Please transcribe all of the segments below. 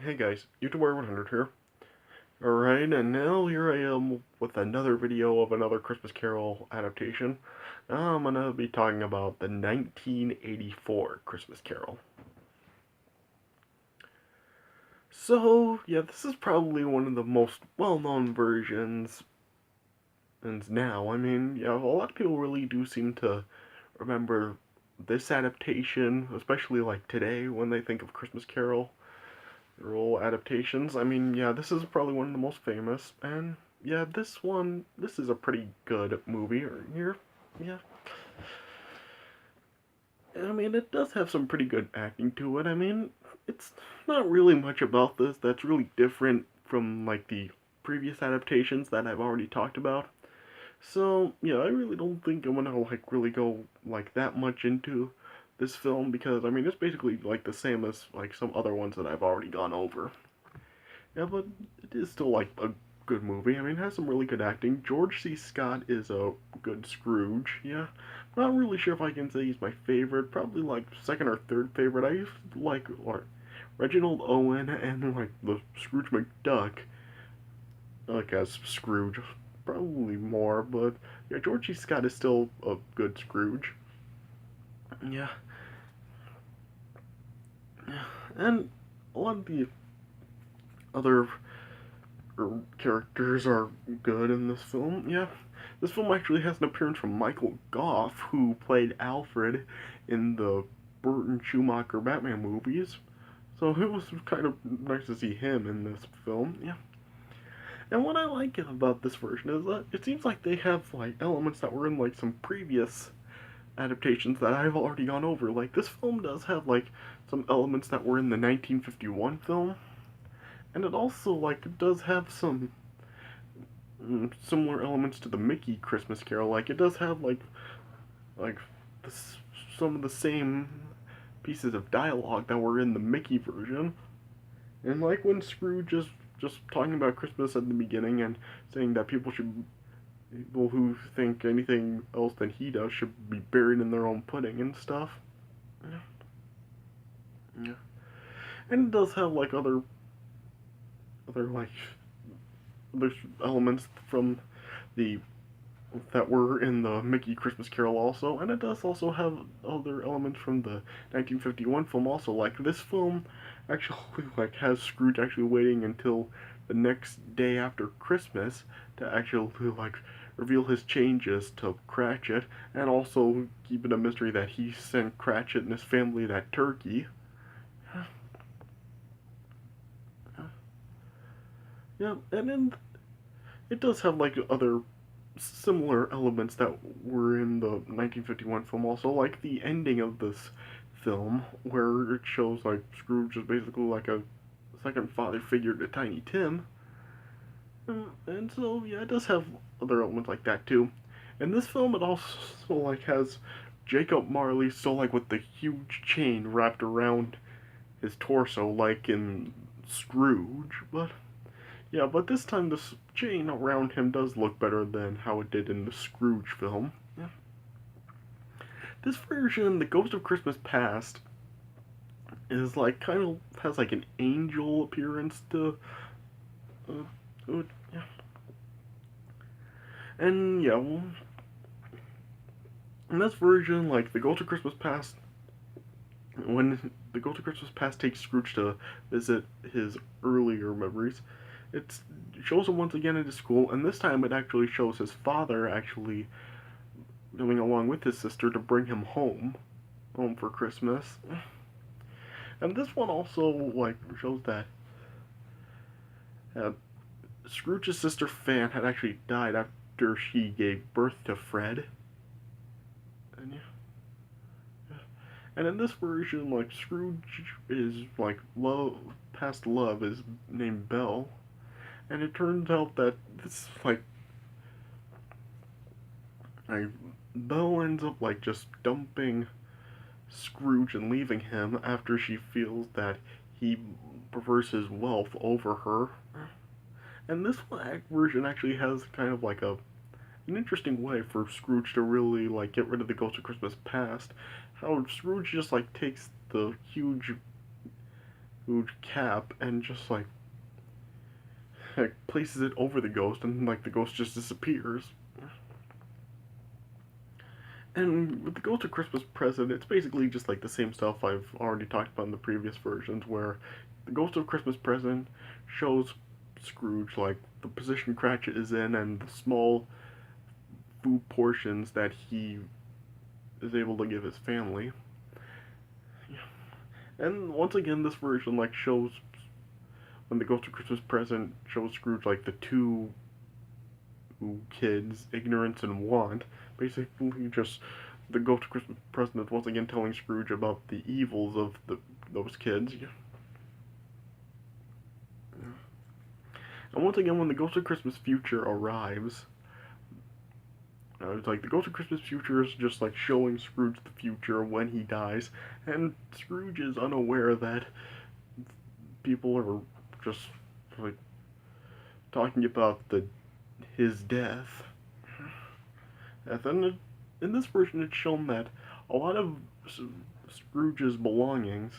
Hey guys, YouTuber 100 here. Alright, and now here I am with another video of another Christmas Carol adaptation. Now I'm gonna be talking about the 1984 Christmas Carol. So, yeah, this is probably one of the most well-known versions and now. I mean, yeah, a lot of people really do seem to remember this adaptation, especially like today when they think of Christmas Carol. Role adaptations. I mean, yeah, this is probably one of the most famous, and yeah, this is a pretty good movie. Or here, yeah. I mean, it does have some pretty good acting to it. I mean, it's not really much about this that's really different from like the previous adaptations that I've already talked about. So yeah, I really don't think I'm gonna like really go like that much into this film because I mean it's basically like the same as like some other ones that I've already gone over. Yeah, but it is still like a good movie. I mean, it has some really good acting. George C. Scott is a good Scrooge. Yeah, not really sure if I can say he's my favorite. Probably like second or third favorite. I used to like Reginald Owen and like the Scrooge McDuck, like as Scrooge. Probably more, but yeah, George C. Scott is still a good Scrooge. Yeah, yeah, and a lot of the other characters are good in this film. Yeah, this film actually has an appearance from Michael Goff, who played Alfred in the Burton Schumacher Batman movies. So it was kind of nice to see him in this film. Yeah. And what I like about this version is that it seems like they have like elements that were in like some previous adaptations that I've already gone over. Like this film does have like some elements that were in the 1951 film, and it also like it does have some similar elements to the Mickey Christmas Carol. Like it does have like this, some of the same pieces of dialogue that were in the Mickey version. And like when Scrooge is just talking about Christmas at the beginning and saying that people who think anything else than he does should be buried in their own pudding and stuff. Yeah, yeah. And it does have like other like other elements from the that were in the Mickey Christmas Carol also, and it does also have other elements from the 1951 film also. Like this film actually like has Scrooge actually waiting until the next day after Christmas to actually like reveal his changes to Cratchit, and also keep it a mystery that he sent Cratchit and his family that turkey. Yeah, and then it does have like other similar elements that were in the 1951 film also, like the ending of this film where it shows like Scrooge is basically like a second father figure to Tiny Tim. And so yeah, it does have other elements like that too. In this film it also like has Jacob Marley still like with the huge chain wrapped around his torso like in Scrooge, but yeah, but this time the chain around him does look better than how it did in the Scrooge film. Yeah. This version, The Ghost of Christmas Past, is like kind of has like an angel appearance to yeah. And yeah, well, in this version, like The Ghost of Christmas Past, when The Ghost of Christmas Past takes Scrooge to visit his earlier memories, it shows him once again at his school, and this time it actually shows his father actually coming along with his sister to bring him home for Christmas. And this one also like shows that uh, Scrooge's sister Fan had actually died after she gave birth to Fred. And yeah, yeah. And in this version, like Scrooge is like love past love is named Belle, and it turns out that this like Belle ends up like just dumping Scrooge and leaving him after she feels that he prefers his wealth over her. And this version actually has kind of like an interesting way for Scrooge to really like get rid of the Ghost of Christmas Past. How Scrooge just like takes the huge cap and just like places it over the ghost, and like the ghost just disappears. And with the Ghost of Christmas Present, it's basically just like the same stuff I've already talked about in the previous versions, where the Ghost of Christmas Present shows Scrooge like the position Cratchit is in and the small food portions that he is able to give his family. And once again, this version like shows when the Ghost of Christmas Present shows Scrooge like the two kids, ignorance and want, basically just the Ghost of Christmas Present is once again telling Scrooge about the evils of those kids. And once again, when the Ghost of Christmas Future arrives, it's like the Ghost of Christmas Future is just like showing Scrooge the future when he dies, and Scrooge is unaware that people are just like talking about his death. And then in this version, it's shown that a lot of Scrooge's belongings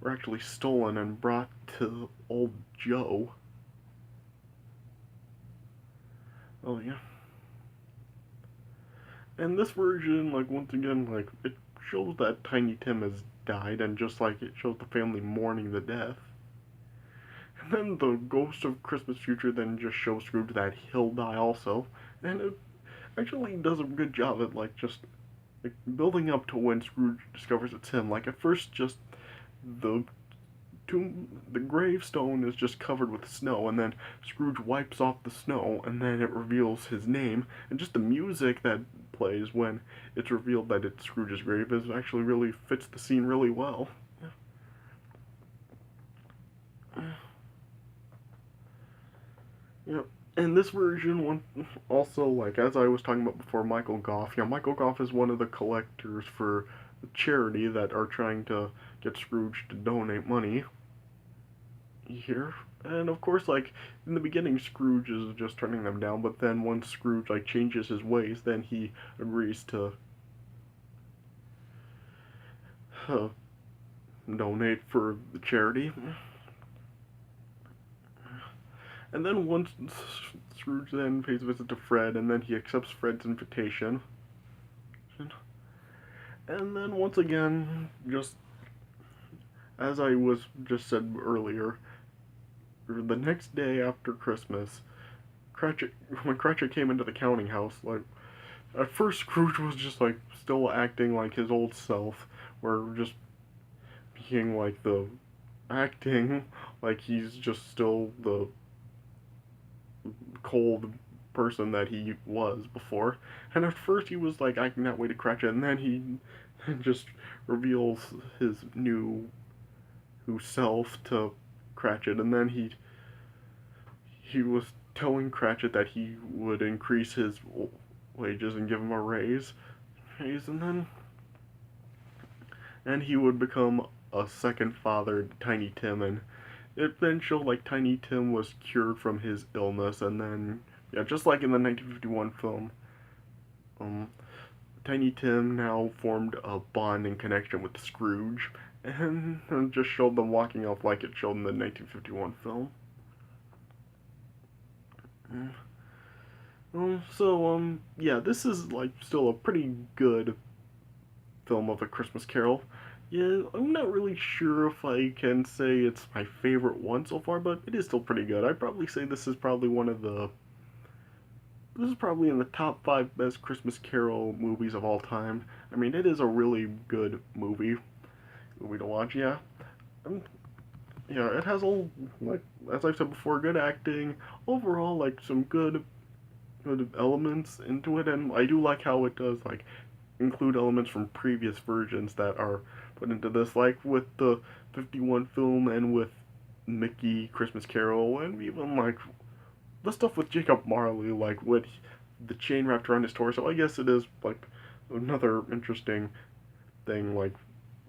were actually stolen and brought to old Joe. Oh yeah. And this version, like once again, like it shows that Tiny Tim has died, and just like it shows the family mourning the death. And then the Ghost of Christmas Future then just shows Scrooge that he'll die also, and it actually does a good job at like just like building up to when Scrooge discovers it's him. Like at first, just the the gravestone is just covered with snow, and then Scrooge wipes off the snow, and then it reveals his name, and just the music that plays when it's revealed that it's Scrooge's grave is actually really fits the scene really well. Yeah. And this version, one also like as I was talking about before, Michael Goff. Yeah, Michael Goff is one of the collectors for the charity that are trying to get Scrooge to donate money here. And of course, like in the beginning, Scrooge is just turning them down. But then once Scrooge like changes his ways, then he agrees to uh, donate for the charity. And then once Scrooge then pays a visit to Fred, and then he accepts Fred's invitation. And then once again, just as I was just said earlier, the next day after Christmas, when Cratchit came into the counting house, like at first Scrooge was just like still acting like his old self, where just being like the acting like he's just still the cold person that he was before. And at first he was like acting that way to Cratchit, and then he just reveals his new self to Cratchit, and then he was telling Cratchit that he would increase his wages and give him a raise, and he would become a second father to Tiny Tim, and it then showed like Tiny Tim was cured from his illness, and then yeah, just like in the 1951 film, um, Tiny Tim now formed a bond and connection with Scrooge, and just showed them walking off like it showed in the 1951 film. Yeah, this is like still a pretty good film of A Christmas Carol. Yeah, I'm not really sure if I can say it's my favorite one so far, but it is still pretty good. I'd probably say this is probably this is probably in the top 5 best Christmas Carol movies of all time. I mean, it is a really good movie to watch. Yeah, um, yeah, it has all like as I've said before, good acting. Overall, like some good elements into it, and I do like how it does like include elements from previous versions that are put into this, like with the 51 film and with Mickey Christmas Carol, and even like the stuff with Jacob Marley, like with the chain wrapped around his torso. I guess it is like another interesting thing, like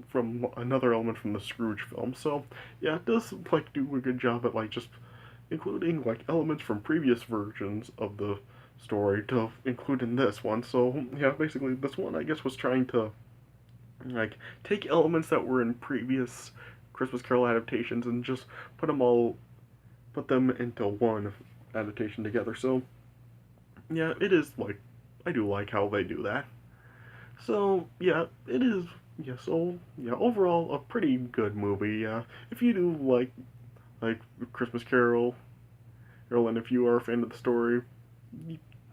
from another element from the Scrooge film. So yeah, it does like do a good job at like just including like elements from previous versions of the story to include in this one. So yeah, basically this one I guess was trying to like take elements that were in previous Christmas Carol adaptations and just put them into one adaptation together. So yeah, it is like I do like how they do that. So yeah, it is. Yeah, so yeah, overall a pretty good movie. If you do like Christmas Carol, and if you are a fan of the story,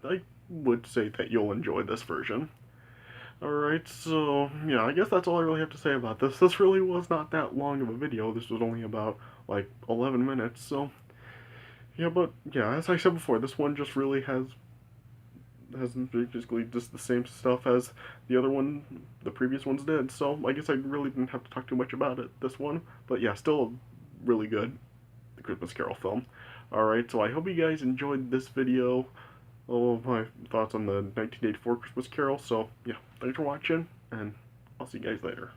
I would say that you'll enjoy this version. Alright, so yeah, I guess that's all I really have to say about this. This really was not that long of a video. This was only about like 11 minutes, so yeah, but yeah, as I said before, this one just really has basically just the same stuff as the previous ones did. So I guess I really didn't have to talk too much about it, this one. But yeah, still really good, the Christmas Carol film. Alright, so I hope you guys enjoyed this video, all of my thoughts on the 1984 Christmas Carol. So yeah, thanks for watching, and I'll see you guys later.